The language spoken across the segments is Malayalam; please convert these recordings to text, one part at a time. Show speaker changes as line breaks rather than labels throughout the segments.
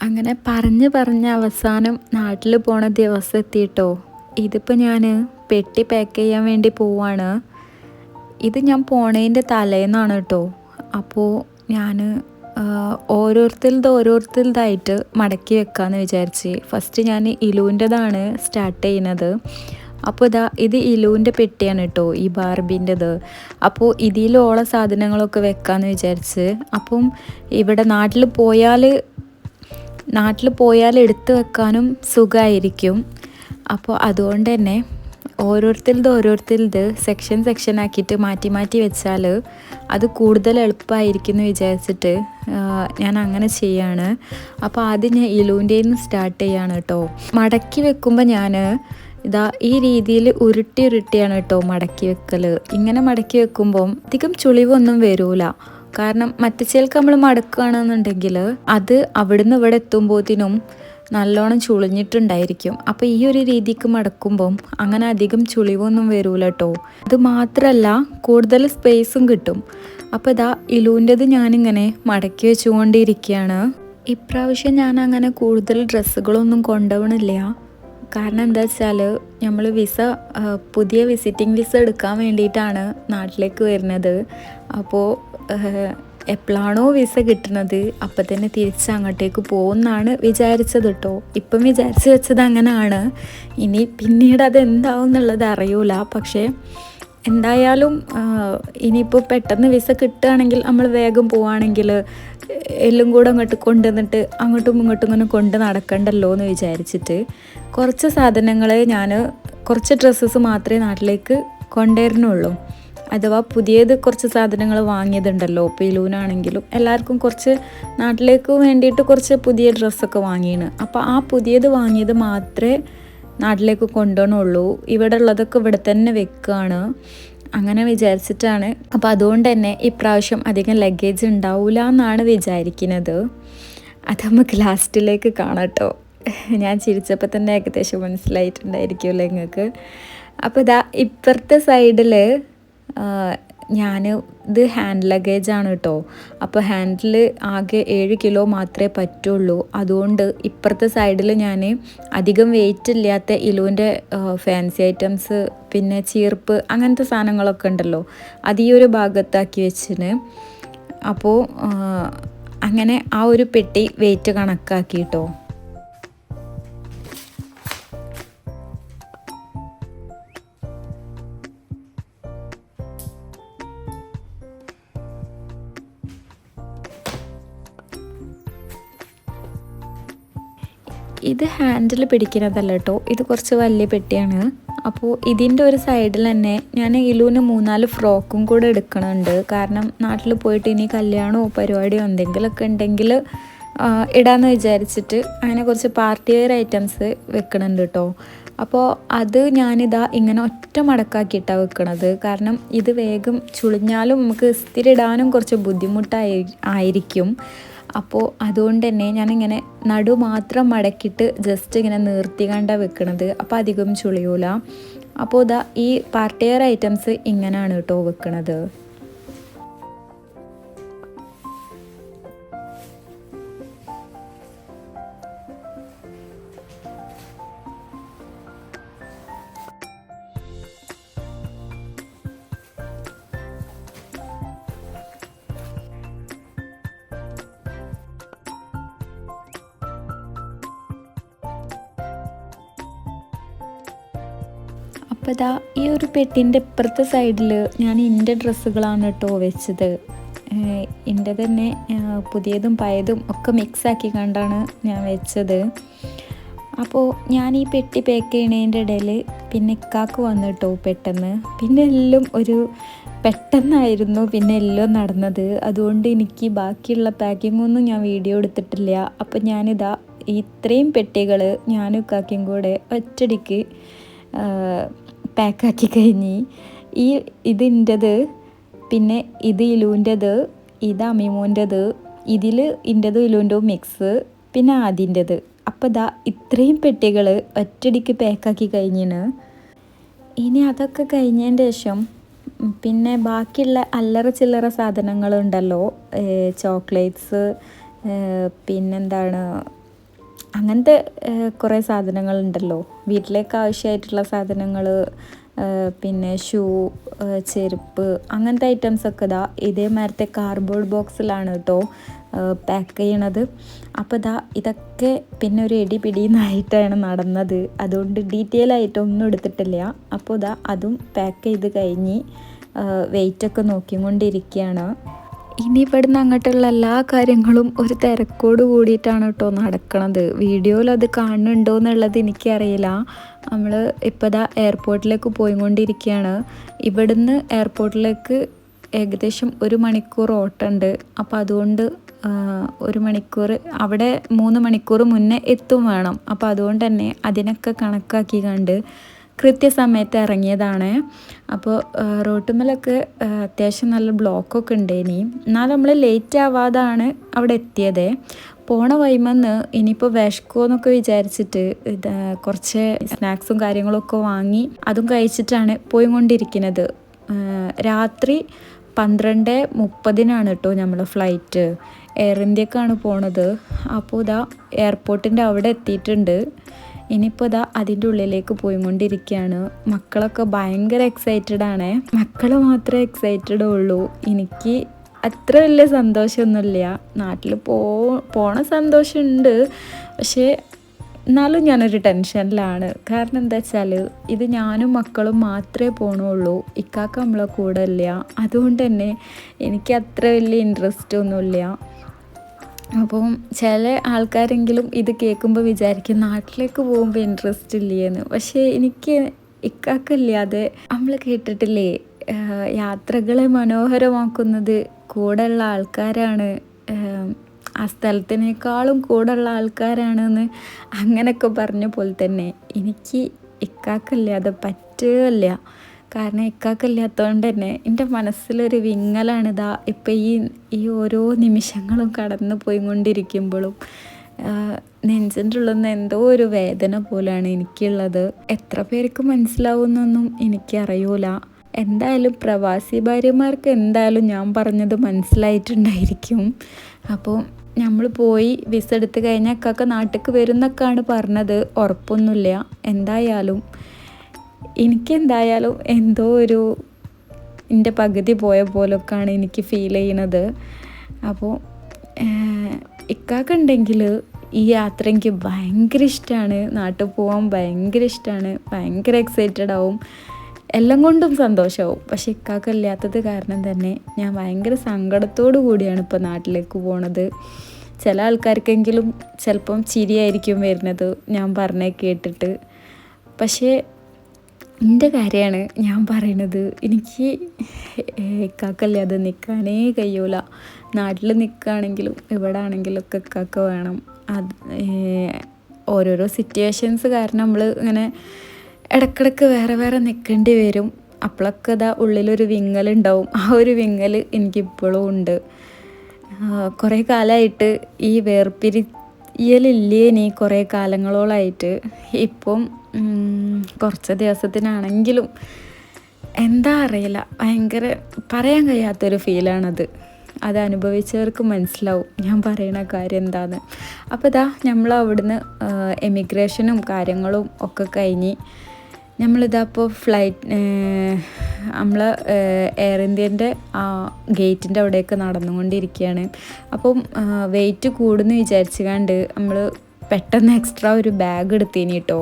അങ്ങനെ പറഞ്ഞ് അവസാനം നാട്ടിൽ പോണ ദിവസം എത്തിയിട്ടോ. ഇതിപ്പോൾ ഞാൻ പെട്ടി പാക്ക് ചെയ്യാൻ വേണ്ടി പോവാണ്. ഇത് ഞാൻ പോണതിൻ്റെ തലേന്നാണ് കേട്ടോ. അപ്പോൾ ഞാൻ ഓരോരുത്തരുതായിട്ട് മടക്കി വെക്കാമെന്ന് വിചാരിച്ച് ഫസ്റ്റ് ഞാൻ ഇലുവിൻ്റെതാണ് സ്റ്റാർട്ട് ചെയ്യുന്നത്. അപ്പോൾ ഇത് ഇലുവിൻ്റെ പെട്ടിയാണ് കേട്ടോ, ഈ ബാർബിൻ്റെത്. അപ്പോൾ ഇതിലുള്ള സാധനങ്ങളൊക്കെ വെക്കാമെന്ന് വിചാരിച്ച്. അപ്പം ഇവിടെ നാട്ടിൽ പോയാൽ എടുത്തു വെക്കാനും സുഖമായിരിക്കും. അപ്പോൾ അതുകൊണ്ട് തന്നെ ഓരോരുത്തരുത് സെക്ഷൻ ആക്കിയിട്ട് മാറ്റി വെച്ചാൽ അത് കൂടുതൽ എളുപ്പമായിരിക്കും എന്ന് വിചാരിച്ചിട്ട് ഞാൻ അങ്ങനെ ചെയ്യാണ്. അപ്പോൾ ആദ്യം ഞാൻ ഇലുവിൻ്റെ നിന്ന് സ്റ്റാർട്ട് ചെയ്യാണ് കേട്ടോ. മടക്കി വെക്കുമ്പോൾ ഞാൻ ഈ രീതിയിൽ ഉരുട്ടിയാണ് കേട്ടോ മടക്കി വെക്കൽ. ഇങ്ങനെ മടക്കി വെക്കുമ്പം അധികം ചുളിവൊന്നും വരൂല. കാരണം മറ്റച്ചേൽക്ക് നമ്മൾ മടക്കുകയാണെന്നുണ്ടെങ്കിൽ അത് അവിടുന്ന് ഇവിടെ എത്തുമ്പോഴത്തേനും നല്ലോണം ചുളിഞ്ഞിട്ടുണ്ടായിരിക്കും. അപ്പോൾ ഈ ഒരു രീതിക്ക് മടക്കുമ്പം അങ്ങനെ അധികം ചുളിവൊന്നും വരൂല കേട്ടോ. അത് മാത്രമല്ല കൂടുതൽ സ്പേസും കിട്ടും. അപ്പോൾ ഇലുവിൻ്റെത് ഞാനിങ്ങനെ മടക്കി വെച്ചുകൊണ്ടിരിക്കുകയാണ്. ഇപ്രാവശ്യം ഞാൻ അങ്ങനെ കൂടുതൽ ഡ്രസ്സുകളൊന്നും കൊണ്ടുപോകണില്ല. കാരണം എന്താ വെച്ചാൽ നമ്മൾ പുതിയ വിസിറ്റിംഗ് വിസ എടുക്കാൻ വേണ്ടിയിട്ടാണ് നാട്ടിലേക്ക് വരുന്നത്. അപ്പോൾ എപ്പോഴാണോ വിസ കിട്ടുന്നത് അപ്പം തന്നെ തിരിച്ച് അങ്ങോട്ടേക്ക് പോകുമെന്നാണ് വിചാരിച്ചത് കേട്ടോ. ഇപ്പം വിചാരിച്ച് വെച്ചത് അങ്ങനെയാണ്. പിന്നീട് അത് എന്താവും എന്നുള്ളത് അറിയൂല. പക്ഷേ എന്തായാലും ഇനിയിപ്പോൾ പെട്ടെന്ന് വിസ കിട്ടുകയാണെങ്കിൽ നമ്മൾ വേഗം പോവുകയാണെങ്കിൽ എല്ലാം കൂടെ അങ്ങോട്ട് കൊണ്ടുവന്നിട്ട് അങ്ങോട്ടും ഇങ്ങോട്ടും ഇങ്ങനെ കൊണ്ട് നടക്കണ്ടല്ലോ എന്ന് വിചാരിച്ചിട്ട് കുറച്ച് സാധനങ്ങളെ കുറച്ച് ഡ്രസ്സസ് മാത്രമേ നാട്ടിലേക്ക് കൊണ്ടുവരുന്നുള്ളൂ. അഥവാ പുതിയത് കുറച്ച് സാധനങ്ങൾ വാങ്ങിയതുണ്ടല്ലോ. പിലൂനാണെങ്കിലും എല്ലാവർക്കും കുറച്ച് നാട്ടിലേക്ക് വേണ്ടിയിട്ട് കുറച്ച് പുതിയ ഡ്രസ്സൊക്കെ വാങ്ങിയാണ്. അപ്പോൾ ആ പുതിയത് വാങ്ങിയത് മാത്രമേ നാട്ടിലേക്ക് കൊണ്ടുപോകണുള്ളൂ. ഇവിടെ ഉള്ളതൊക്കെ ഇവിടെ തന്നെ വെക്കുകയാണ്. അങ്ങനെ വിചാരിച്ചിട്ടാണ്. അപ്പോൾ അതുകൊണ്ട് തന്നെ ഇപ്രാവശ്യം അധികം ലഗേജ് ഉണ്ടാവില്ല എന്നാണ് വിചാരിക്കുന്നത്. അത് നമുക്ക് ലാസ്റ്റിലേക്ക് കാണാം കേട്ടോ. ഞാൻ ചിരിച്ചപ്പോൾ തന്നെ ഏകദേശം മനസ്സിലായിട്ടുണ്ടായിരിക്കുമല്ലോ നിങ്ങൾക്ക്. അപ്പോൾ ഇപ്പുറത്തെ സൈഡിൽ ഇത് ഹാൻഡ് ലഗേജാണ് കേട്ടോ. അപ്പോൾ ഹാൻഡിൽ ആകെ 7 കിലോ മാത്രമേ പറ്റുള്ളൂ. അതുകൊണ്ട് ഇപ്പുറത്തെ സൈഡിൽ ഞാൻ അധികം വെയിറ്റ് ഇല്ലാത്ത ഇലുവിൻ്റെ ഫാൻസി ഐറ്റംസ്, പിന്നെ ചീർപ്പ്, അങ്ങനത്തെ സാധനങ്ങളൊക്കെ ഉണ്ടല്ലോ, അത് ഈ ഒരു ഭാഗത്താക്കി വെച്ചിന്. അപ്പോൾ അങ്ങനെ ആ ഒരു പെട്ടി വെയിറ്റ് കണക്കാക്കി കേട്ടോ. ഇത് ഹാൻഡിൽ പിടിക്കുന്നതല്ല കേട്ടോ, ഇത് കുറച്ച് വലിയ പെട്ടിയാണ്. അപ്പോൾ ഇതിൻ്റെ ഒരു സൈഡിൽ തന്നെ ഞാൻ ഇലുവിന് 3-4 ഫ്രോക്കും കൂടെ എടുക്കണുണ്ട്. കാരണം നാട്ടിൽ പോയിട്ട് ഇനി കല്യാണമോ പരിപാടിയോ എന്തെങ്കിലുമൊക്കെ ഉണ്ടെങ്കിൽ ഇടാമെന്ന് വിചാരിച്ചിട്ട് അങ്ങനെ കുറച്ച് പാർട്ടി വെയർ ഐറ്റംസ് വെക്കണുണ്ട് കേട്ടോ. അപ്പോൾ അത് ഇങ്ങനെ ഒറ്റ മടക്കാക്കിയിട്ടാണ് വെക്കണത്. കാരണം ഇത് വേഗം ചുളിഞ്ഞാലും നമുക്ക് ഇസ്തിരി ഇടാനും കുറച്ച് ബുദ്ധിമുട്ടായിരിക്കും. അപ്പോൾ അതുകൊണ്ട് തന്നെ ഞാനിങ്ങനെ നടു മാത്രം മടക്കിയിട്ട് ജസ്റ്റ് ഇങ്ങനെ നിർത്തി കണ്ടാണ് വെക്കണത്. അപ്പോൾ അധികം ചുളിയൂല. അപ്പോൾ ഈ പാർട്ടി വെയർ ഐറ്റംസ് ഇങ്ങനെയാണ് കേട്ടോ വെക്കണത്. അപ്പോൾ ഈ ഒരു പെട്ടിൻ്റെ ഇപ്പുറത്തെ സൈഡിൽ ഞാൻ എൻ്റെ ഡ്രസ്സുകളാണ് കേട്ടോ വെച്ചത്. എൻ്റെ തന്നെ പുതിയതും പഴയതും ഒക്കെ മിക്സാക്കി കണ്ടാണ് ഞാൻ വെച്ചത്. അപ്പോൾ ഞാൻ ഈ പെട്ടി പാക്ക് ചെയ്യണതിൻ്റെ ഇടയിൽ പിന്നെ ഇക്കാക്ക് വന്നു കേട്ടോ പെട്ടെന്ന്. പിന്നെ എല്ലാം പെട്ടെന്നായിരുന്നു പിന്നെ എല്ലാം നടന്നത്. അതുകൊണ്ട് എനിക്ക് ബാക്കിയുള്ള പാക്കിങ്ങൊന്നും ഞാൻ വീഡിയോ എടുത്തിട്ടില്ല. അപ്പോൾ ഇത്രയും പെട്ടികൾ ഞാനും ഇക്കാക്കും കൂടെ ഒറ്റടിക്ക് പാക്കാക്കി കഴിഞ്ഞ്. ഇതിൻ്റെത്, പിന്നെ ഇത് ഇലുവിൻ്റെത്, ഇത് അമീമോൻ്റെത്, ഇതിൽ ഇൻ്റെതും ഇലുവിൻ്റെതും മിക്സ്, പിന്നെ അതിൻ്റെത്. അപ്പോൾ ഇത്രയും പെട്ടികൾ ഒറ്റടിക്ക് പാക്കാക്കി കഴിഞ്ഞിന്. ഇനി അതൊക്കെ കഴിഞ്ഞതിൻ്റെ ശേഷം പിന്നെ ബാക്കിയുള്ള അല്ലറ ചില്ലറ സാധനങ്ങളുണ്ടല്ലോ, ചോക്ലേറ്റ്സ്, പിന്നെന്താണ് അങ്ങനത്തെ കുറേ സാധനങ്ങളുണ്ടല്ലോ, വീട്ടിലേക്ക് ആവശ്യമായിട്ടുള്ള സാധനങ്ങൾ, പിന്നെ ഷൂ, ചെരുപ്പ്, അങ്ങനത്തെ ഐറ്റംസൊക്കെ ഇതേമാതിരത്തെ കാർഡ്ബോർഡ് ബോക്സിലാണ് കേട്ടോ പാക്ക് ചെയ്യണത്. അപ്പോൾ ഇതൊക്കെ പിന്നെ ഒരു പിടിയെന്നായിട്ടാണ് നടന്നത്. അതുകൊണ്ട് ഡീറ്റെയിൽ ആയിട്ടൊന്നും എടുത്തിട്ടില്ല. അപ്പോൾ അതും പാക്ക് ചെയ്ത് കഴിഞ്ഞ് വെയിറ്റൊക്കെ നോക്കിക്കൊണ്ടിരിക്കുകയാണ്. ഇനി ഇവിടുന്ന് അങ്ങോട്ടുള്ള എല്ലാ കാര്യങ്ങളും ഒരു തിരക്കോട് കൂടിയിട്ടാണ് കേട്ടോ നടക്കണത്. വീഡിയോയിൽ അത് കാണുന്നുണ്ടോ എന്നുള്ളത് എനിക്കറിയില്ല. നമ്മൾ ഇപ്പോൾ എയർപോർട്ടിലേക്ക് പോയിക്കൊണ്ടിരിക്കുകയാണ്. ഇവിടുന്ന് എയർപോർട്ടിലേക്ക് ഏകദേശം 1 മണിക്കൂർ ഓട്ടമുണ്ട്. അപ്പോൾ അതുകൊണ്ട് 1 മണിക്കൂർ, അവിടെ 3 മണിക്കൂർ മുന്നേ എത്തും വേണം. അപ്പോൾ അതുകൊണ്ട് തന്നെ അതിനൊക്കെ കണക്കാക്കി കണ്ട് കൃത്യസമയത്ത് ഇറങ്ങിയതാണ്. അപ്പോൾ റോട്ടുമ്മലൊക്കെ അത്യാവശ്യം നല്ല ബ്ലോക്കൊക്കെ ഉണ്ടേനി. എന്നാൽ നമ്മൾ ലേറ്റ് ആവാതാണ് അവിടെ എത്തിയത്. പോണ വൈമെന്ന് ഇനിയിപ്പോൾ വിശക്കുമെന്നൊക്കെ വിചാരിച്ചിട്ട് കുറച്ച് സ്നാക്സും കാര്യങ്ങളൊക്കെ വാങ്ങി അതും കഴിച്ചിട്ടാണ് പോയിക്കൊണ്ടിരിക്കുന്നത്. രാത്രി 12:30 കേട്ടോ നമ്മൾ ഫ്ലൈറ്റ്. എയർ ഇന്ത്യക്കാണ് പോണത്. അപ്പോൾ എയർപോർട്ടിൻ്റെ അവിടെ എത്തിയിട്ടുണ്ട്. ഇനിയിപ്പോൾ അതിൻ്റെ ഉള്ളിലേക്ക് പോയിക്കൊണ്ടിരിക്കുകയാണ്. മക്കളൊക്കെ ഭയങ്കര എക്സൈറ്റഡ് ആണ്. മക്കൾ മാത്രമേ എക്സൈറ്റഡ് ഉള്ളൂ. എനിക്ക് അത്ര വലിയ സന്തോഷമൊന്നുമില്ല. നാട്ടിൽ പോണ സന്തോഷമുണ്ട്, പക്ഷേ എന്നാലും ഞാനൊരു ടെൻഷനിലാണ്. കാരണം എന്താ വെച്ചാൽ ഇത് ഞാനും മക്കളും മാത്രമേ പോണുള്ളൂ. ഇക്കാക്ക നമ്മളെ കൂടെ ഇല്ല. അതുകൊണ്ട് തന്നെ എനിക്ക് അത്ര വലിയ ഇൻട്രസ്റ്റ് ഒന്നുമില്ല. അപ്പം ചില ആൾക്കാരെങ്കിലും ഇത് കേൾക്കുമ്പോൾ വിചാരിക്കും നാട്ടിലേക്ക് പോകുമ്പോൾ ഇൻട്രസ്റ്റ് ഇല്ലേന്ന്. പക്ഷേ എനിക്ക് ഇക്കാക്കല്ലാതെ നമ്മൾ കേട്ടിട്ടില്ലേ, യാത്രകളെ മനോഹരമാക്കുന്നത് കൂടെയുള്ള ആൾക്കാരാണ്, ആ സ്ഥലത്തിനേക്കാളും കൂടുള്ള ആൾക്കാരാണെന്ന്. അങ്ങനെയൊക്കെ പറഞ്ഞ പോലെ തന്നെ എനിക്ക് ഇക്കാക്കല്ലാതെ പറ്റുകയില്ല. കാരണം ഇക്കാക്കല്ലാത്തതുകൊണ്ട് തന്നെ എൻ്റെ മനസ്സിലൊരു വിങ്ങലാണ് ഇപ്പം ഈ ഓരോ നിമിഷങ്ങളും കടന്നു പോയിക്കൊണ്ടിരിക്കുമ്പോഴും നെഞ്ചിൻ്റെ ഉള്ളിൽ നിന്ന് എന്തോ ഒരു വേദന പോലെയാണ് എനിക്കുള്ളത്. എത്ര പേർക്ക് മനസ്സിലാവുന്നൊന്നും എനിക്കറിയൂല. എന്തായാലും പ്രവാസി ഭാര്യമാർക്ക് എന്തായാലും ഞാൻ പറഞ്ഞത് മനസ്സിലായിട്ടുണ്ടായിരിക്കും. അപ്പോൾ നമ്മൾ പോയി വിസ എടുത്ത് കഴിഞ്ഞാൽ അക്കാക്ക നാട്ടിലേക്ക് വരുന്നൊക്കെയാണ് പറഞ്ഞത്. ഉറപ്പൊന്നുമില്ല. എനിക്കെന്തായാലും എന്തോ ഒരു എൻ്റെ പകുതി പോയ പോലൊക്കെയാണ് എനിക്ക് ഫീൽ ചെയ്യണത്. അപ്പോൾ ഇക്കാക്ക ഉണ്ടെങ്കിൽ ഈ യാത്ര എനിക്ക് ഭയങ്കര ഇഷ്ടമാണ്. നാട്ടിൽ പോകാൻ ഭയങ്കര ഇഷ്ടമാണ്. ഭയങ്കര എക്സൈറ്റഡ് ആവും. എല്ലാം കൊണ്ടും സന്തോഷമാവും. പക്ഷെ ഇക്കാക്ക ഇല്ലാത്തത് കാരണം തന്നെ ഞാൻ ഭയങ്കര സങ്കടത്തോടു കൂടിയാണ് ഇപ്പോൾ നാട്ടിലേക്ക് പോണത്. ചില ആൾക്കാർക്കെങ്കിലും ചിലപ്പം ചിരിയായിരിക്കും വരുന്നത് ഞാൻ പറഞ്ഞേ കേട്ടിട്ട്. പക്ഷേ എൻ്റെ കാര്യമാണ് ഞാൻ പറയണത്. എനിക്ക് ഇക്കാക്കല്ലാതെ നിൽക്കാനേ കഴിയൂല. നാട്ടിൽ നിൽക്കുകയാണെങ്കിലും ഇവിടെ ആണെങ്കിലും ഒക്കെ ഇക്കാക്ക വേണം. ഓരോരോ സിറ്റുവേഷൻസ് കാരണം നമ്മൾ ഇങ്ങനെ ഇടയ്ക്കിടയ്ക്ക് വേറെ വേറെ നിൽക്കേണ്ടി വരും. അപ്പോഴൊക്കെ ഉള്ളിലൊരു വിങ്ങലുണ്ടാവും. ആ ഒരു വിങ്ങൽ എനിക്കിപ്പോഴും ഉണ്ട്. കുറേ കാലമായിട്ട് ഈ വേർപിരിയലില്ലേ കുറേ കാലങ്ങളോളായിട്ട്. ഇപ്പം കുറച്ച് ദിവസത്തിനാണെങ്കിലും എന്താ അറിയില്ല, ഭയങ്കര പറയാൻ കഴിയാത്തൊരു ഫീലാണത്. അത് അനുഭവിച്ചവർക്ക് മനസ്സിലാവും ഞാൻ പറയുന്ന കാര്യം എന്താണെന്ന്. അപ്പോൾ നമ്മൾ അവിടുന്ന് എമിഗ്രേഷനും കാര്യങ്ങളും ഒക്കെ കഴിഞ്ഞ് നമ്മളിപ്പോൾ നമ്മൾ എയർ ഇന്ത്യൻ്റെ ഗേറ്റിൻ്റെ അവിടേക്ക് നടന്നുകൊണ്ടിരിക്കുകയാണ്. അപ്പം വെയിറ്റ് കൂടുന്നു വിചാരിച്ചുകൊണ്ട് നമ്മൾ പെട്ടെന്ന് എക്സ്ട്രാ ഒരു ബാഗ് എടുത്തേനി കേട്ടോ.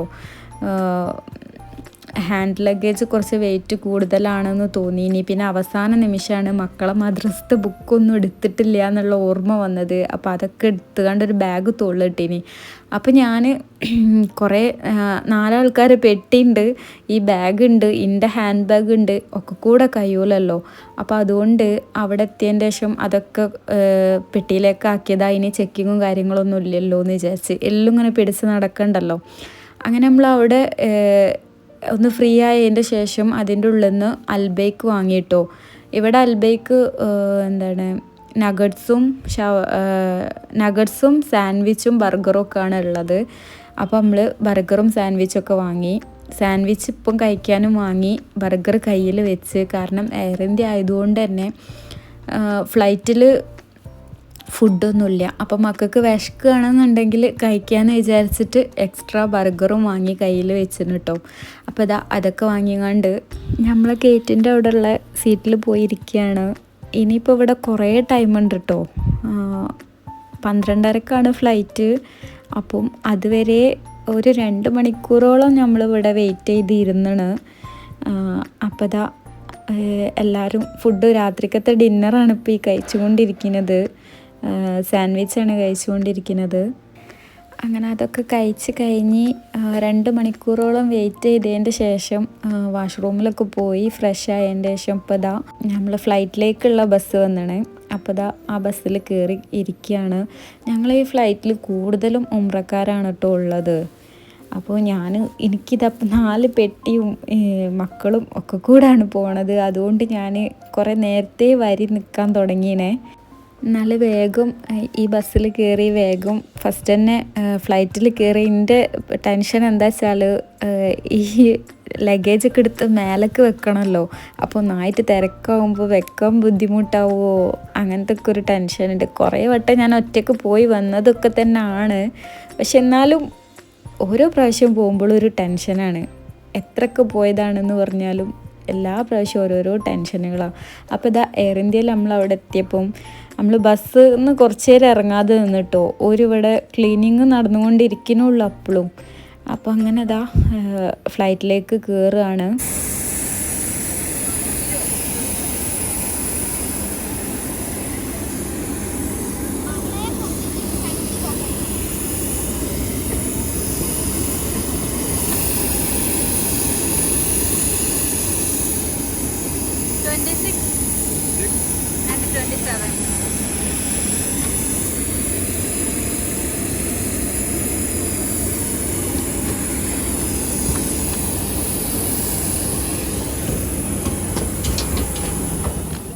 ഹാൻഡ് ലഗേജ് കുറച്ച് വെയിറ്റ് കൂടുതലാണെന്ന് തോന്നി. പിന്നെ അവസാന നിമിഷമാണ് മക്കളെ മദ്രസത്തെ ബുക്കൊന്നും എടുത്തിട്ടില്ല എന്നുള്ള ഓർമ്മ വന്നത്. അപ്പോൾ അതൊക്കെ എടുത്തുകൊണ്ടൊരു ബാഗ് തോളിലിട്ടീനി. അപ്പോൾ ഞാൻ കുറേ 4 ആൾക്കാർ പെട്ടിയുണ്ട്, ഈ ബാഗുണ്ട്, എൻ്റെ ഹാൻഡ് ബാഗ് ഉണ്ട്, ഒക്കെ കൂടെ കഴിയൂലല്ലോ. അപ്പോൾ അതുകൊണ്ട് അവിടെ എത്തിയതിൻ്റെ ശേഷം അതൊക്കെ പെട്ടിയിലേക്ക് ആക്കിയതാ. ഇനി ചെക്കിങ്ങും കാര്യങ്ങളൊന്നും ഇല്ലല്ലോ എന്ന് വിചാരിച്ച് എല്ലാം ഇങ്ങനെ പിടിച്ച് നടക്കണ്ടല്ലോ. അങ്ങനെ നമ്മൾ അവിടെ ഒന്ന് ഫ്രീ ആയതിൻ്റെ ശേഷം അതിൻ്റെ ഉള്ളിൽ നിന്ന് അൽബേക്ക് വാങ്ങിയിട്ടോ. ഇവിടെ അൽബേക്ക് എന്താണ് നഗറ്റ്സും സാൻഡ്വിച്ചും ബർഗറും ഒക്കെയാണ് ഉള്ളത്. അപ്പോൾ നമ്മൾ ബർഗറും സാൻഡ്വിച്ചൊക്കെ വാങ്ങി. സാൻഡ്വിച്ച് ഇപ്പം കഴിക്കാനും വാങ്ങി, ബർഗർ കയ്യിൽ വെച്ച്. കാരണം എയർ ഇന്ത്യ ആയതുകൊണ്ട് തന്നെ ഫുഡൊന്നുമില്ല. അപ്പം മക്കൾക്ക് വിശക്കുകയാണെന്നുണ്ടെങ്കിൽ കഴിക്കാമെന്ന് വിചാരിച്ചിട്ട് എക്സ്ട്രാ ബർഗറും വാങ്ങി കയ്യിൽ വെച്ചിരുന്നു കേട്ടോ. അപ്പോൾ അതൊക്കെ വാങ്ങിങ്ങാണ്ട് നമ്മളെ ഗേറ്റിൻ്റെ അവിടെയുള്ള സീറ്റിൽ പോയിരിക്കുകയാണ്. ഇനിയിപ്പോൾ ഇവിടെ കുറേ ടൈമുണ്ട് കേട്ടോ. 12:30ക്കാണ് ഫ്ലൈറ്റ്. അപ്പം അതുവരെ ഒരു 2 മണിക്കൂറോളം നമ്മളിവിടെ വെയിറ്റ് ചെയ്തിരുന്നാണ്. അപ്പോൾ എല്ലാവരും ഫുഡ് രാത്രിക്കത്തെ ഡിന്നറാണ് ഇപ്പോൾ ഈ കഴിച്ചുകൊണ്ടിരിക്കുന്നത്. സാൻഡ്വിച്ചാണ് കഴിച്ചുകൊണ്ടിരിക്കുന്നത്. അങ്ങനെ അതൊക്കെ കഴിച്ച് കഴിഞ്ഞ് 2 മണിക്കൂറോളം വെയിറ്റ് ചെയ്തതിൻ്റെ ശേഷം വാഷ്റൂമിലൊക്കെ പോയി ഫ്രഷ് ആയതിൻ്റെ ശേഷം ഇപ്പോൾ നമ്മൾ ഫ്ലൈറ്റിലേക്കുള്ള ബസ് വന്നാണ്. അപ്പോൾ ആ ബസ്സിൽ കയറി ഇരിക്കുകയാണ്. ഞങ്ങൾ ഈ ഫ്ലൈറ്റിൽ കൂടുതലും ഉംറക്കാരാണ് കേട്ടോ ഉള്ളത്. അപ്പോൾ എനിക്കിതപ്പം 4 പെട്ടിയും മക്കളും ഒക്കെ കൂടാണ് പോണത്. അതുകൊണ്ട് ഞാൻ കുറേ നേരത്തെ വരി നിൽക്കാൻ തുടങ്ങിയേ. എന്നാലും വേഗം ഈ ബസ്സിൽ കയറി വേഗം ഫസ്റ്റ് തന്നെ ഫ്ലൈറ്റിൽ കയറി. എൻ്റെ ടെൻഷൻ എന്താ വെച്ചാൽ ഈ ലഗേജൊക്കെ എടുത്ത് മേലേക്ക് വെക്കണമല്ലോ. അപ്പോൾ ഒന്നായിട്ട് തിരക്കാവുമ്പോൾ വെക്കാൻ ബുദ്ധിമുട്ടാവുമോ അങ്ങനത്തെ ഒക്കെ ഒരു ടെൻഷനുണ്ട്. കുറേ വട്ടം ഞാൻ ഒറ്റയ്ക്ക് പോയി വന്നതൊക്കെ തന്നെ ആണ്. പക്ഷെ എന്നാലും ഓരോ പ്രാവശ്യം പോകുമ്പോഴും ഒരു ടെൻഷനാണ്. എത്രയൊക്കെ പോയതാണെന്ന് പറഞ്ഞാലും എല്ലാ പ്രാവശ്യവും ഓരോരോ ടെൻഷനുകളാണ്. അപ്പോൾ എയർ ഇന്ത്യയിൽ നമ്മളവിടെ എത്തിയപ്പം നമ്മൾ ബസ്സിൽ നിന്ന് കുറച്ച് നേരം ഇറങ്ങാതെ നിന്നിട്ടോ. ഇവിടെ ക്ലീനിങ് നടന്നുകൊണ്ടിരിക്കുന്നുള്ളൂ അപ്പോഴും. അപ്പോൾ അങ്ങനെ ഫ്ലൈറ്റിലേക്ക് കയറുകയാണ്.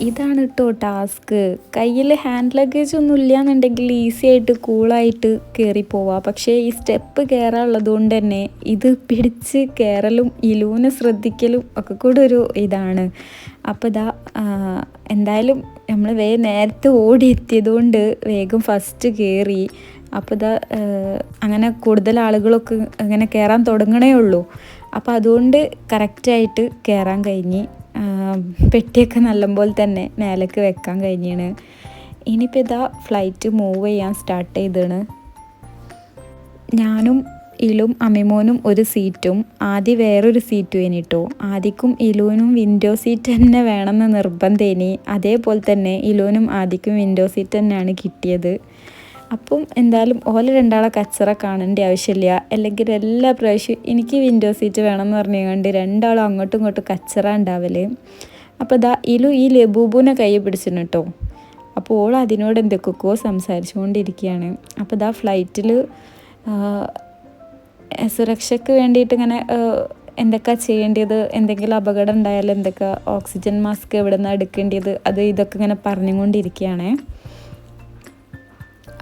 ഇതാണ് കേട്ടോ ടാസ്ക്. കയ്യിൽ ഹാൻഡ് ലഗേജ് ഒന്നും ഇല്ലയെന്നുണ്ടെങ്കിൽ ഈസി ആയിട്ട് കൂളായിട്ട് കയറി പോവാം. പക്ഷേ ഈ സ്റ്റെപ്പ് കയറാനുള്ളത് കൊണ്ട് തന്നെ ഇത് പിടിച്ച് കയറലും ഇലൂനെ ശ്രദ്ധിക്കലും ഒക്കെ കൂടെ ഒരു ഇതാണ്. അപ്പോൾ എന്തായാലും നമ്മൾ നേരത്തെ ഓടി എത്തിയതുകൊണ്ട് വേഗം ഫസ്റ്റ് കയറി. അപ്പോൾ അങ്ങനെ കൂടുതൽ ആളുകളൊക്കെ അങ്ങനെ കയറാൻ തുടങ്ങണേ ഉള്ളൂ. അപ്പോൾ അതുകൊണ്ട് കറക്റ്റായിട്ട് കയറാൻ കഴിഞ്ഞ് പെട്ടിയൊക്കെ നല്ലപോലെ തന്നെ മേലേക്ക് വെക്കാൻ കഴിഞ്ഞാണ്. ഇനിയിപ്പോൾ ഫ്ലൈറ്റ് മൂവ് ചെയ്യാൻ സ്റ്റാർട്ട് ചെയ്താണ്. ഞാനും ഇലും അമ്മിമോനും ഒരു സീറ്റും ആദ്യം വേറൊരു സീറ്റും ഇനിട്ടോ. ആദ്യക്കും ഇലുവിനും വിൻഡോ സീറ്റ് തന്നെ വേണമെന്ന് നിർബന്ധേനി. അതേപോലെ തന്നെ ഇലുവിനും ആദ്യക്കും വിൻഡോ സീറ്റ് തന്നെയാണ് കിട്ടിയത്. അപ്പം എന്തായാലും ഓല രണ്ടാളെ കച്ചറ കാണേണ്ട ആവശ്യമില്ല. അല്ലെങ്കിൽ എല്ലാ പ്രാവശ്യവും എനിക്ക് വിൻഡോ സീറ്റ് വേണമെന്ന് പറഞ്ഞുകൊണ്ട് രണ്ടാളും അങ്ങോട്ടും ഇങ്ങോട്ടും കച്ചറ ഉണ്ടാവല്. അപ്പോൾ ഇലു ഈ ലബൂബുനെ കൈ പിടിച്ചിരുന്നു കേട്ടോ. അപ്പോൾ ഓൾ അതിനോട് എന്തൊക്കെയോ സംസാരിച്ചുകൊണ്ടിരിക്കുകയാണ്. അപ്പോൾ ഫ്ലൈറ്റിൽ സുരക്ഷയ്ക്ക് വേണ്ടിയിട്ട് ഇങ്ങനെ എന്തൊക്കെ ചെയ്യേണ്ടത്, എന്തെങ്കിലും അപകടം ഉണ്ടായാലും എന്തൊക്കെ ഓക്സിജൻ മാസ്ക് എവിടെ നിന്നാണ് എടുക്കേണ്ടത്, ഇതൊക്കെ ഇങ്ങനെ പറഞ്ഞുകൊണ്ടിരിക്കുകയാണ്.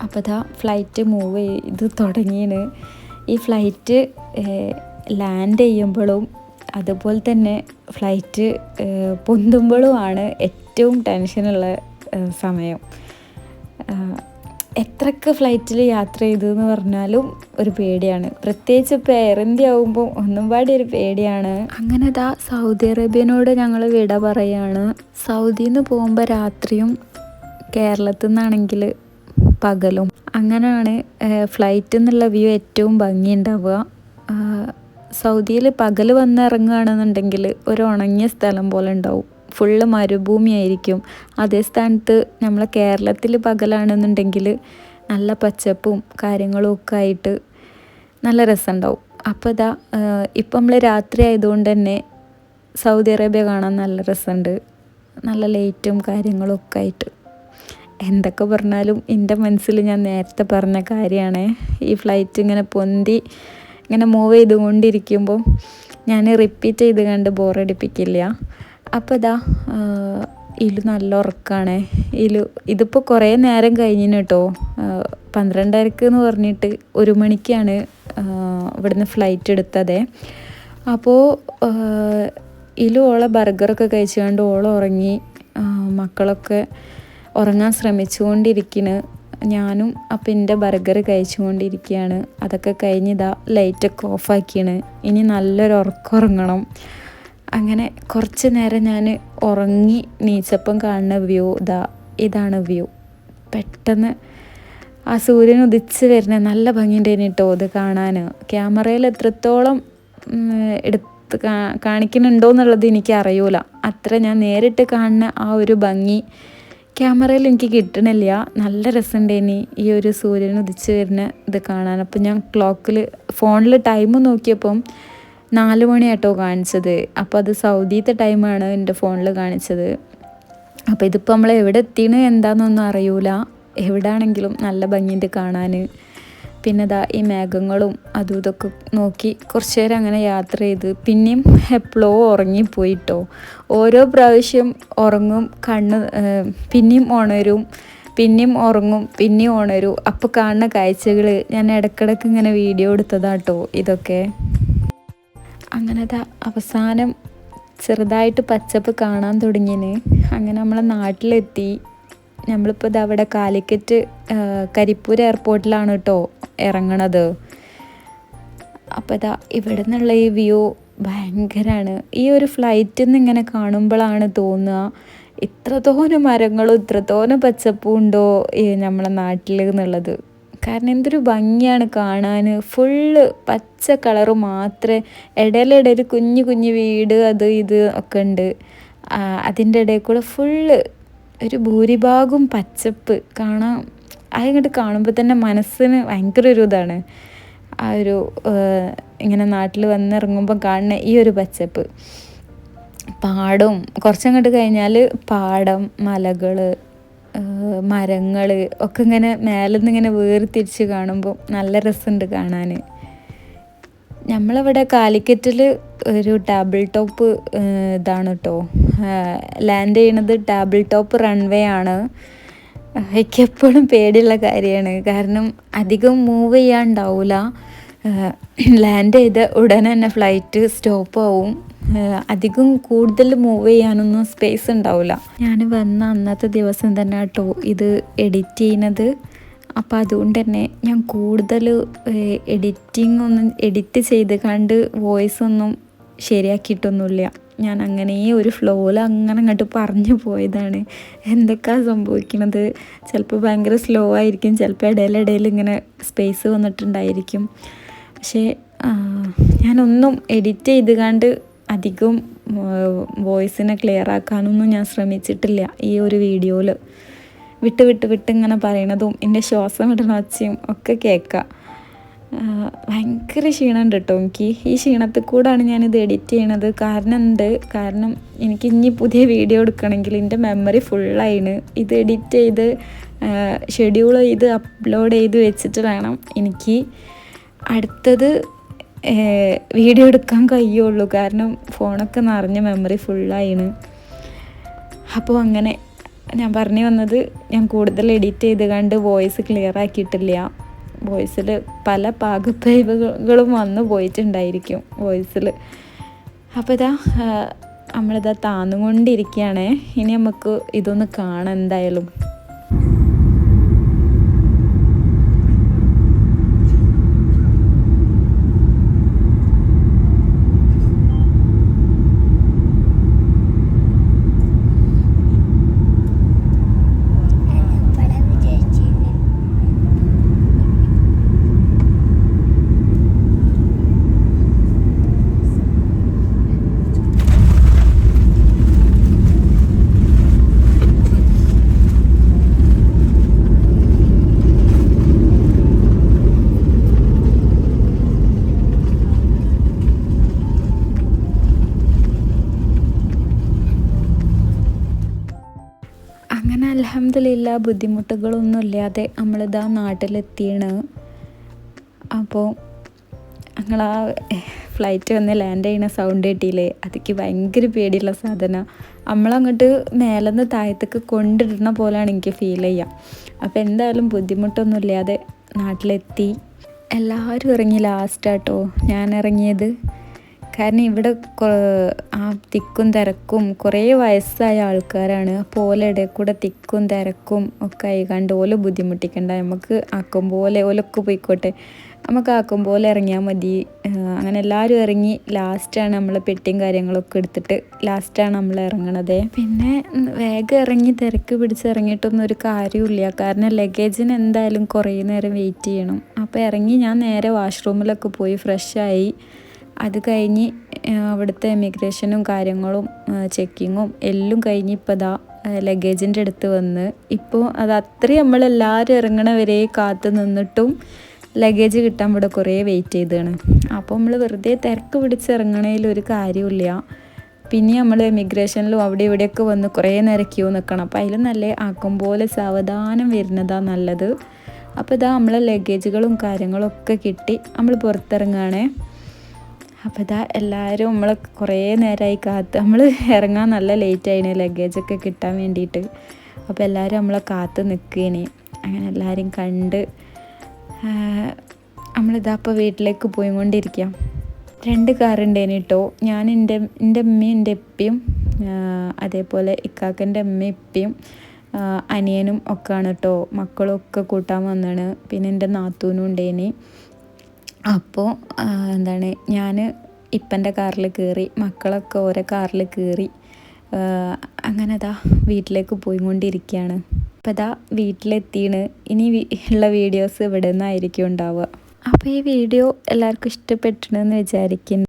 അപ്പോൾ ഫ്ലൈറ്റ് മൂവ് ചെയ്ത് തുടങ്ങിയാണ്. ഈ ഫ്ലൈറ്റ് ലാൻഡ് ചെയ്യുമ്പോഴും അതുപോലെ തന്നെ ഫ്ലൈറ്റ് പൊന്തുമ്പോഴുമാണ് ഏറ്റവും ടെൻഷനുള്ള സമയം. എത്രയൊക്കെ ഫ്ലൈറ്റിൽ യാത്ര ചെയ്തെന്ന് പറഞ്ഞാലും ഒരു പേടിയാണ്. പ്രത്യേകിച്ച് ഇപ്പോൾ എയർ ഇന്ത്യ ആകുമ്പോൾ ഒന്നും പാടി ഒരു പേടിയാണ്. അങ്ങനെ സൗദി അറേബ്യനോട് ഞങ്ങൾ വിട പറയുകയാണ്. സൗദിയിൽ നിന്ന് പോകുമ്പോൾ രാത്രിയും കേരളത്തിൽ നിന്നാണെങ്കിൽ പകലും. അങ്ങനെയാണ് ഫ്ലൈറ്റിൽ നിന്നുള്ള വ്യൂ ഏറ്റവും ഭംഗിയുണ്ടാവുക. സൗദിയിൽ പകൽ വന്നിറങ്ങുകയാണെന്നുണ്ടെങ്കിൽ ഒരു ഉണങ്ങിയ സ്ഥലം പോലെ ഉണ്ടാവും. ഫുള്ള് മരുഭൂമിയായിരിക്കും. അതേ സ്ഥാനത്ത് നമ്മളെ കേരളത്തിൽ പകലാണെന്നുണ്ടെങ്കിൽ നല്ല പച്ചപ്പും കാര്യങ്ങളും ഒക്കെ ആയിട്ട് നല്ല രസമുണ്ടാവും. അപ്പോൾ ഇപ്പം നമ്മൾ രാത്രി ആയതുകൊണ്ട് തന്നെ സൗദി അറേബ്യ കാണാൻ നല്ല രസമുണ്ട്. നല്ല ലൈറ്റും കാര്യങ്ങളും ഒക്കെ ആയിട്ട്. എന്തൊക്കെ പറഞ്ഞാലും എൻ്റെ മനസ്സിൽ ഞാൻ നേരത്തെ പറഞ്ഞ കാര്യമാണ്. ഈ ഫ്ലൈറ്റ് ഇങ്ങനെ പൊന്തി ഇങ്ങനെ മൂവ് ചെയ്തുകൊണ്ടിരിക്കുമ്പോൾ ഞാൻ റിപ്പീറ്റ് ചെയ്ത് കണ്ട് ബോറടിപ്പിക്കില്ല. അപ്പോൾ ഇലു നല്ല ഉറക്കമാണ്. ഇതിപ്പോൾ കുറേ നേരം കഴിഞ്ഞിന് കേട്ടോ. 12:30 എന്ന് പറഞ്ഞിട്ട് 1 മണിക്കാണ് ഇവിടുന്ന് ഫ്ലൈറ്റ് എടുത്തത്. അപ്പോൾ ഇലു ഓളെ ബർഗറൊക്കെ കഴിച്ചുകൊണ്ട് ഓളം ഉറങ്ങി. മക്കളൊക്കെ ഉറങ്ങാൻ ശ്രമിച്ചുകൊണ്ടിരിക്കുന്നു. ഞാനും അപ്പം എൻ്റെ ബർഗർ കഴിച്ചുകൊണ്ടിരിക്കുകയാണ്. അതൊക്കെ കഴിഞ്ഞിതാ ലൈറ്റൊക്കെ ഓഫാക്കിയാണ്. ഇനി നല്ലൊരു ഉറക്കം. അങ്ങനെ കുറച്ച് നേരം ഞാൻ ഉറങ്ങി നീച്ചപ്പം കാണുന്ന വ്യൂ ഇതാണ് വ്യൂ. പെട്ടെന്ന് ആ സൂര്യൻ ഉദിച്ച് വരുന്ന നല്ല ഭംഗിയുണ്ടായിരുന്നു കേട്ടോ ഇത് കാണാൻ. ക്യാമറയിൽ എത്രത്തോളം എടുത്ത് കാണിക്കുന്നുണ്ടോ എന്നുള്ളത് എനിക്ക് അറിയൂല. അത്ര ഞാൻ നേരിട്ട് കാണുന്ന ആ ഒരു ഭംഗി ക്യാമറയിൽ എനിക്ക് കിട്ടണില്ല. നല്ല രസമുണ്ടായിനി ഈ ഒരു സൂര്യൻ ഉദിച്ച് വരുന്ന ഇത് കാണാൻ. അപ്പം ഞാൻ ഫോണിൽ ടൈം നോക്കിയപ്പം 4 മണിയാട്ടോ കാണിച്ചത്. അപ്പോൾ അത് സൗദിത്തെ ടൈമാണ് എൻ്റെ ഫോണിൽ കാണിച്ചത്. അപ്പോൾ ഇതിപ്പോൾ നമ്മൾ എവിടെ എത്തിയെന്ന് എന്താണെന്നൊന്നും അറിയൂല. എവിടെയാണെങ്കിലും നല്ല ഭംഗിയുണ്ട് കാണാൻ. പിന്നെ ഈ മേഘങ്ങളും അതും ഇതൊക്കെ നോക്കി കുറച്ച് നേരം അങ്ങനെ യാത്ര ചെയ്ത് പിന്നെയും എപ്പോഴോ ഉറങ്ങിപ്പോയിട്ടോ. ഓരോ പ്രാവശ്യം ഉറങ്ങും, പിന്നെയും ഉണരും, പിന്നെയും ഉറങ്ങും, പിന്നെയും ഉണരും. അപ്പോൾ കാണുന്ന കാഴ്ചകൾ ഞാൻ ഇടയ്ക്കിടയ്ക്ക് ഇങ്ങനെ വീഡിയോ എടുത്തതാട്ടോ ഇതൊക്കെ. അങ്ങനെ അവസാനം ചെറുതായിട്ട് പച്ചപ്പ് കാണാൻ തുടങ്ങിന്. അങ്ങനെ നമ്മളെ നാട്ടിലെത്തി. നമ്മളിപ്പോൾ അവിടെ കാലിക്കറ്റ് കരിപ്പൂർ എയർപോർട്ടിലാണ് കേട്ടോ ഇറങ്ങണത്. അപ്പോൾ ഇവിടെ നിന്നുള്ള ഈ വ്യൂ ഭയങ്കരമാണ്. ഈ ഒരു ഫ്ലൈറ്റിൽ നിന്ന് ഇങ്ങനെ കാണുമ്പോഴാണ് തോന്നുക ഇത്രത്തോനെ മരങ്ങളും ഇത്രത്തോനെ പച്ചപ്പും ഉണ്ടോ നമ്മളെ നാട്ടിൽ എന്നുള്ളത്. കാരണം എന്തൊരു ഭംഗിയാണ് കാണാൻ. ഫുള്ള് പച്ച കളറ് മാത്രമേ, ഇടയിലിടയിൽ കുഞ്ഞു കുഞ്ഞു വീട് അത് ഇത് ഒക്കെ ഉണ്ട്. അതിൻ്റെ ഇടയിൽ കൂടെ ഫുള്ള് ഒരു ഭൂരിഭാഗവും പച്ചപ്പ് കാണാം. അതിങ്ങോട്ട് കാണുമ്പോൾ തന്നെ മനസ്സിന് ഭയങ്കര ഒരു ഇതാണ്. ആ ഒരു ഇങ്ങനെ നാട്ടിൽ വന്നിറങ്ങുമ്പോൾ കാണുന്ന ഈ ഒരു പച്ചപ്പ്. പാടവും കുറച്ചങ്ങോട്ട് കഴിഞ്ഞാൽ പാടം, മലകൾ, മരങ്ങൾ ഒക്കെ ഇങ്ങനെ മേലെ നിന്ന് ഇങ്ങനെ വേർതിരിച്ച് കാണുമ്പോൾ നല്ല രസമുണ്ട് കാണാൻ. നമ്മളിവിടെ കാലിക്കറ്റിൽ ഒരു ടേബിൾ ടോപ്പ് ഇതാണ് കേട്ടോ ലാൻഡ് ചെയ്യണത്. ടേബിൾ ടോപ്പ് റൺവേ ആണ്. എനിക്ക് എപ്പോഴും പേടിയുള്ള കാര്യമാണ്. കാരണം അധികം മൂവ് ചെയ്യാണ്ടാവില്ല. ലാൻഡ് ചെയ്ത ഉടനെ തന്നെ ഫ്ലൈറ്റ് സ്റ്റോപ്പ് ആവും. അധികം കൂടുതൽ മൂവ് ചെയ്യാനൊന്നും സ്പേസ് ഉണ്ടാവില്ല. ഞാൻ വന്ന അന്നത്തെ ദിവസം തന്നെ കേട്ടോ ഇത് എഡിറ്റ് ചെയ്യുന്നത്. അപ്പോൾ അതുകൊണ്ട് തന്നെ ഞാൻ കൂടുതൽ എഡിറ്റ് ചെയ്ത് കണ്ട് വോയിസ് ഒന്നും ശരിയാക്കിയിട്ടൊന്നുമില്ല. ഞാൻ അങ്ങനെ ഒരു ഫ്ലോയിൽ അങ്ങനെ അങ്ങോട്ട് പറഞ്ഞു പോയതാണ്. എന്തൊക്കെയാണ് സംഭവിക്കുന്നത്, ചിലപ്പോൾ ഭയങ്കര സ്ലോ ആയിരിക്കും, ചിലപ്പോൾ ഇടയിലിടയിൽ ഇങ്ങനെ സ്പേസ് വന്നിട്ടുണ്ടായിരിക്കും. പക്ഷേ ഞാനൊന്നും എഡിറ്റ് ചെയ്ത് കണ്ട് അധികം വോയിസിനെ ക്ലിയർ ആക്കാനൊന്നും ഞാൻ ശ്രമിച്ചിട്ടില്ല. ഈ ഒരു വീഡിയോയിൽ വിട്ട് ഇങ്ങനെ പറയണതും എൻ്റെ ശ്വാസം വിടുന്ന ഒച്ചയും ഒക്കെ കേൾക്കാം. ഭയങ്കര ക്ഷീണമുണ്ട് കേട്ടോ എനിക്ക്. ഈ ക്ഷീണത്തിൽ കൂടാണ് ഞാനിത് എഡിറ്റ് ചെയ്യണത്. കാരണം എനിക്ക് ഇനി പുതിയ വീഡിയോ എടുക്കണമെങ്കിൽ എൻ്റെ മെമ്മറി ഫുള്ളായിന്. ഇത് എഡിറ്റ് ചെയ്ത് ഷെഡ്യൂൾ ചെയ്ത് അപ്ലോഡ് ചെയ്ത് വെച്ചിട്ട് വേണം എനിക്ക് അടുത്തത് വീഡിയോ എടുക്കാൻ കഴിയുള്ളൂ. കാരണം ഫോണൊക്കെ നിറഞ്ഞ മെമ്മറി ഫുള്ളായിന്. അപ്പോൾ അങ്ങനെ ഞാൻ പറഞ്ഞു വന്നത്, ഞാൻ കൂടുതൽ എഡിറ്റ് ചെയ്ത് കണ്ട് വോയിസ് ക്ലിയർ ആക്കിയിട്ടില്ല. വോയിസിൽ പല പാകപ്പിഴവുകളും വന്നു പോയിട്ടുണ്ടായിരിക്കും വോയിസിൽ. അപ്പോൾ നമ്മളിതാ താന്നുകൊണ്ടിരിക്കുകയാണേ. ഇനി നമുക്ക് ഇതൊന്ന് കാണാം എന്തായാലും. അങ്ങനെ അൽഹംദുലില്ലാ ബുദ്ധിമുട്ടുകളൊന്നും ഇല്ലാതെ നമ്മളിതാ നാട്ടിലെത്തിയാണ്. അപ്പോൾ ഞങ്ങൾ ആ ഫ്ലൈറ്റ് വന്ന് ലാൻഡ് ചെയ്യുന്ന സൗണ്ട് കേട്ടില്ലേ, അതൊക്കെ ഭയങ്കര പേടിയുള്ള സാധനം. നമ്മളങ്ങോട്ട് മേലെന്ന് താഴത്തേക്ക് കൊണ്ടിടുന്ന പോലെയാണ് എനിക്ക് ഫീൽ ചെയ്യുക. അപ്പോൾ എന്തായാലും ബുദ്ധിമുട്ടൊന്നും ഇല്ലാതെ നാട്ടിലെത്തി. എല്ലാവരും ഇറങ്ങി ലാസ്റ്റാട്ടോ ഞാൻ ഇറങ്ങിയത്. കാരണം ഇവിടെ ആ തിക്കും തിരക്കും കുറേ വയസ്സായ ആൾക്കാരാണ്. അപ്പോൾ ഓലയുടെ കൂടെ തിക്കും തിരക്കും ഒക്കെ ആയിക്കാണ്ട് ഓല ബുദ്ധിമുട്ടിക്കണ്ട, നമുക്ക് ആക്കും പോലെ ഓലൊക്കെ പോയിക്കോട്ടെ, നമുക്ക് ആക്കും പോലെ ഇറങ്ങിയാൽ മതി. അങ്ങനെ എല്ലാവരും ഇറങ്ങി ലാസ്റ്റാണ് നമ്മൾ പെട്ടിയും കാര്യങ്ങളൊക്കെ എടുത്തിട്ട് ലാസ്റ്റാണ് നമ്മൾ ഇറങ്ങണത്. പിന്നെ വേഗം ഇറങ്ങി തിരക്ക് പിടിച്ച് ഇറങ്ങിയിട്ടൊന്നും ഒരു കാര്യമില്ല, കാരണം ലഗേജിന് എന്തായാലും കുറേ നേരം വെയിറ്റ് ചെയ്യണം. അപ്പോൾ ഇറങ്ങി ഞാൻ നേരെ വാഷ്റൂമിലൊക്കെ പോയി ഫ്രഷായി. അത് കഴിഞ്ഞ് അവിടുത്തെ ഇമിഗ്രേഷനും കാര്യങ്ങളും ചെക്കിങ്ങും എല്ലാം കഴിഞ്ഞ് ഇപ്പോൾ ദാ ലഗേജിൻ്റെ അടുത്ത് വന്ന്. ഇപ്പോൾ അത് അത്രയും നമ്മളെല്ലാവരും ഇറങ്ങണവരെ കാത്തു നിന്നിട്ടും ലഗേജ് കിട്ടാൻ ഇവിടെ കുറേ വെയിറ്റ് ചെയ്തതാണ്. അപ്പോൾ നമ്മൾ വെറുതെ തിരക്ക് പിടിച്ച് ഇറങ്ങണതിൽ ഒരു കാര്യമില്ല. പിന്നെ നമ്മൾ ഇമിഗ്രേഷനിലും അവിടെ ഇവിടെയൊക്കെ വന്ന് കുറേ നേരം ക്യൂ നിൽക്കണം. അപ്പോൾ അതിൽ നല്ല ആക്കും പോലെ സാവധാനം വരുന്നതാണ് നല്ലത്. അപ്പോൾ ഇതാ നമ്മളെ ലഗേജുകളും കാര്യങ്ങളും ഒക്കെ കിട്ടി നമ്മൾ പുറത്തിറങ്ങുകയാണേ. അപ്പോൾ ഇതാ എല്ലാവരും നമ്മൾ കുറേ നേരമായി കാത്ത്, നമ്മൾ ഇറങ്ങാൻ നല്ല ലേറ്റായിന് ലഗേജൊക്കെ കിട്ടാൻ വേണ്ടിയിട്ട്. അപ്പോൾ എല്ലാവരും നമ്മളെ കാത്ത് നിൽക്കുകയാണ്. അങ്ങനെ എല്ലാവരും കണ്ട് നമ്മളിതാ ഇപ്പോൾ വീട്ടിലേക്ക് പോയിക്കൊണ്ടിരിക്കാം. 2 കാറുണ്ടേന് കേട്ടോ. ഞാൻ എൻ്റെ അമ്മയും എൻ്റെ ഉപ്പയും അതേപോലെ ഇക്കാക്കൻ്റെ അമ്മയും ഉപ്പയും അനിയനും ഒക്കെയാണ് കേട്ടോ. മക്കളൊക്കെ കൂട്ടാൻ വന്നാണ്. പിന്നെ എൻ്റെ നാത്തൂനും ഉണ്ടേന്. അപ്പോൾ എന്താണ്, ഞാൻ ഇപ്പൻ്റെ കാറിൽ കയറി, മക്കളൊക്കെ ഓരോ കാറിൽ കയറി. അങ്ങനെ ദാ വീട്ടിലേക്ക് പോയിക്കൊണ്ടിരിക്കുകയാണ്. അപ്പോൾ ദാ വീട്ടിലെത്തിയാണ്. ഇനി ഉള്ള വീഡിയോസ് ഇവിടെ നിന്നായിരിക്കും ഉണ്ടാവുക. അപ്പോൾ ഈ വീഡിയോ എല്ലാവർക്കും ഇഷ്ടപ്പെട്ടിട്ടുണ്ടെന്ന് വിചാരിക്കുന്നു.